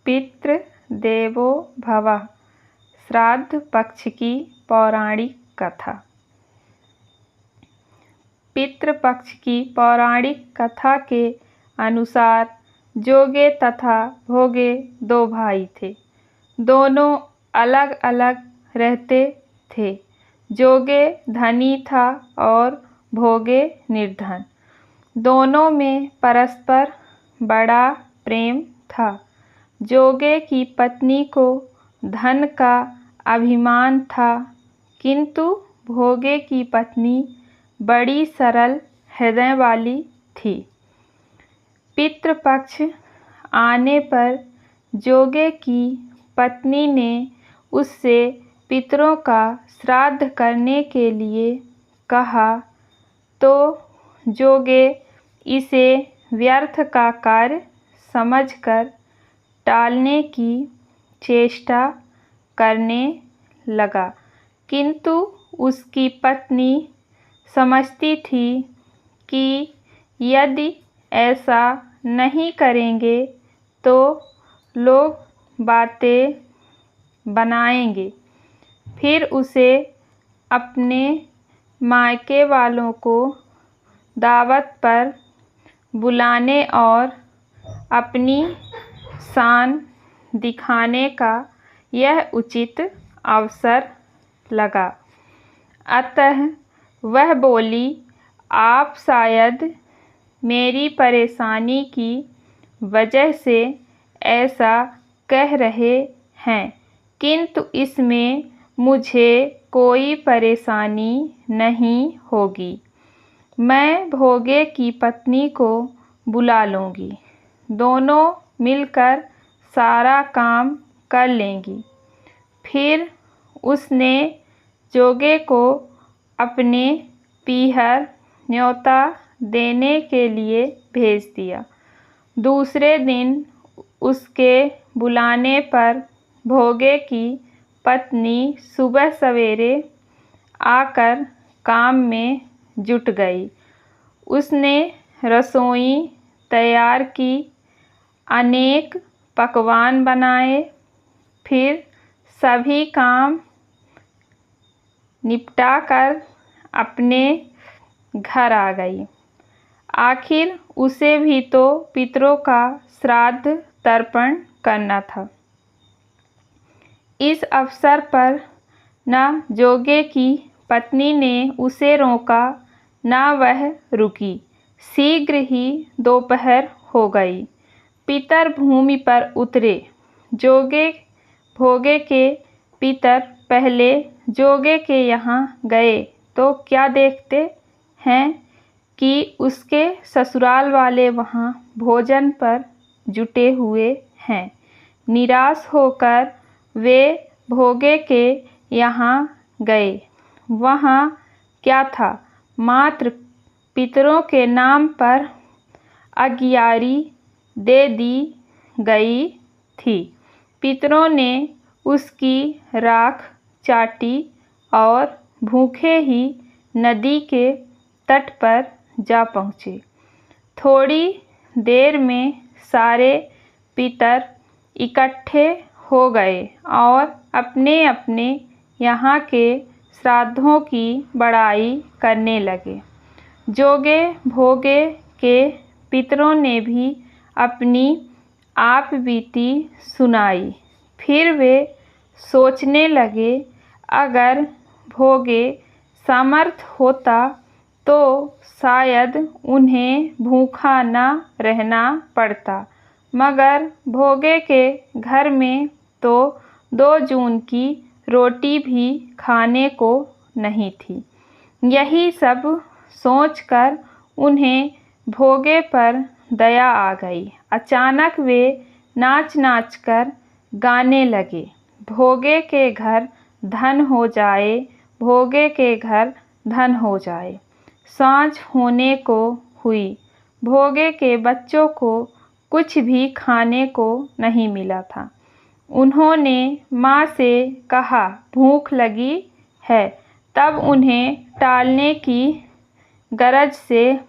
पितृ देवो भवः श्राद्ध पक्ष की पौराणिक कथा। पितृपक्ष की पौराणिक कथा के अनुसार जोगे तथा भोगे दो भाई थे। दोनों अलग अलग रहते थे। जोगे धनी था और भोगे निर्धन। दोनों में परस्पर बड़ा प्रेम था। जोगे की पत्नी को धन का अभिमान था, किंतु भोगे की पत्नी बड़ी सरल हृदय वाली थी। पितृपक्ष आने पर जोगे की पत्नी ने उससे पितरों का श्राद्ध करने के लिए कहा, तो जोगे इसे व्यर्थ का कार्य समझकर टालने की चेष्टा करने लगा, किंतु उसकी पत्नी समझती थी कि यदि ऐसा नहीं करेंगे तो लोग बातें बनाएंगे, फिर उसे अपने मायके वालों को दावत पर बुलाने और अपनी शान दिखाने का यह उचित अवसर लगा। अतः वह बोली, आप शायद मेरी परेशानी की वजह से ऐसा कह रहे हैं, किंतु इसमें मुझे कोई परेशानी नहीं होगी। मैं भोगे की पत्नी को बुला लूँगी, दोनों मिलकर सारा काम कर लेंगी। फिर उसने जोगे को अपने पीहर न्योता देने के लिए भेज दिया। दूसरे दिन उसके बुलाने पर भोगे की पत्नी सुबह सवेरे आकर काम में जुट गई। उसने रसोई तैयार की, अनेक पकवान बनाए, फिर सभी काम निपटाकर अपने घर आ गई। आखिर उसे भी तो पितरों का श्राद्ध तर्पण करना था। इस अवसर पर न जोगे की पत्नी ने उसे रोका, न वह रुकी। शीघ्र ही दोपहर हो गई। पितर भूमि पर उतरे। जोगे भोगे के पितर पहले जोगे के यहाँ गए तो क्या देखते हैं कि उसके ससुराल वाले वहाँ भोजन पर जुटे हुए हैं। निराश होकर वे भोगे के यहाँ गए। वहाँ क्या था, मात्र पितरों के नाम पर अगियारी दे दी गई थी। पितरों ने उसकी राख चाटी और भूखे ही नदी के तट पर जा पहुँचे। थोड़ी देर में सारे पितर इकट्ठे हो गए और अपने अपने यहाँ के श्राद्धों की बड़ाई करने लगे। जोगे भोगे के पितरों ने भी अपनी आप बीती सुनाई। फिर वे सोचने लगे, अगर भोगे समर्थ होता तो शायद उन्हें भूखा न रहना पड़ता, मगर भोगे के घर में तो 2 जून की रोटी भी खाने को नहीं थी। यही सब सोचकर उन्हें भोगे पर दया आ गई। अचानक वे नाच नाच कर गाने लगे, भोगे के घर धन हो जाए, भोगे के घर धन हो जाए। सांझ होने को हुई। भोगे के बच्चों को कुछ भी खाने को नहीं मिला था। उन्होंने माँ से कहा, भूख लगी है। तब उन्हें टालने की गरज से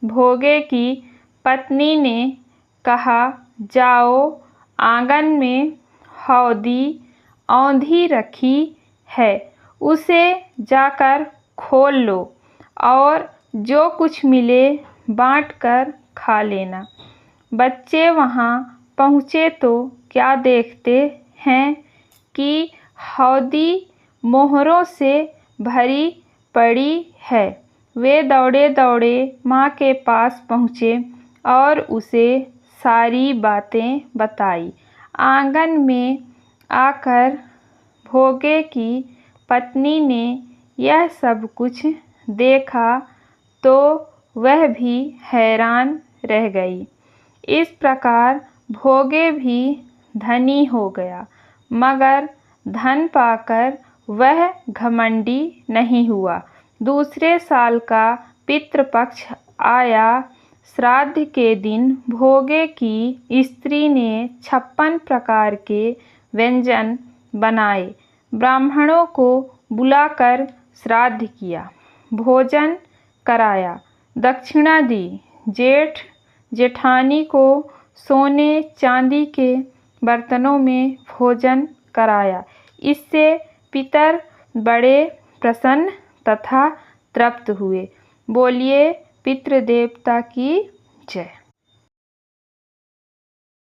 भोगे की पत्नी ने कहा, जाओ आंगन में हौदी औंधी रखी है, उसे जाकर खोल लो और जो कुछ मिले बाँट कर खा लेना। बच्चे वहाँ पहुँचे तो क्या देखते हैं कि हौदी मोहरों से भरी पड़ी है। वे दौड़े दौड़े माँ के पास पहुँचे और उसे सारी बातें बताई। आंगन में आकर भोगे की पत्नी ने यह सब कुछ देखा तो वह भी हैरान रह गई। इस प्रकार भोगे भी धनी हो गया, मगर धन पाकर वह घमंडी नहीं हुआ। दूसरे साल का पितृपक्ष आया। श्राद्ध के दिन भोगे की स्त्री ने 56 प्रकार के व्यंजन बनाए, ब्राह्मणों को बुलाकर श्राद्ध किया, भोजन कराया, दक्षिणा दी। जेठ जेठानी को सोने चांदी के बर्तनों में भोजन कराया। इससे पितर बड़े प्रसन्न तथा तृप्त हुए। बोलिए पितृदेवता की जय।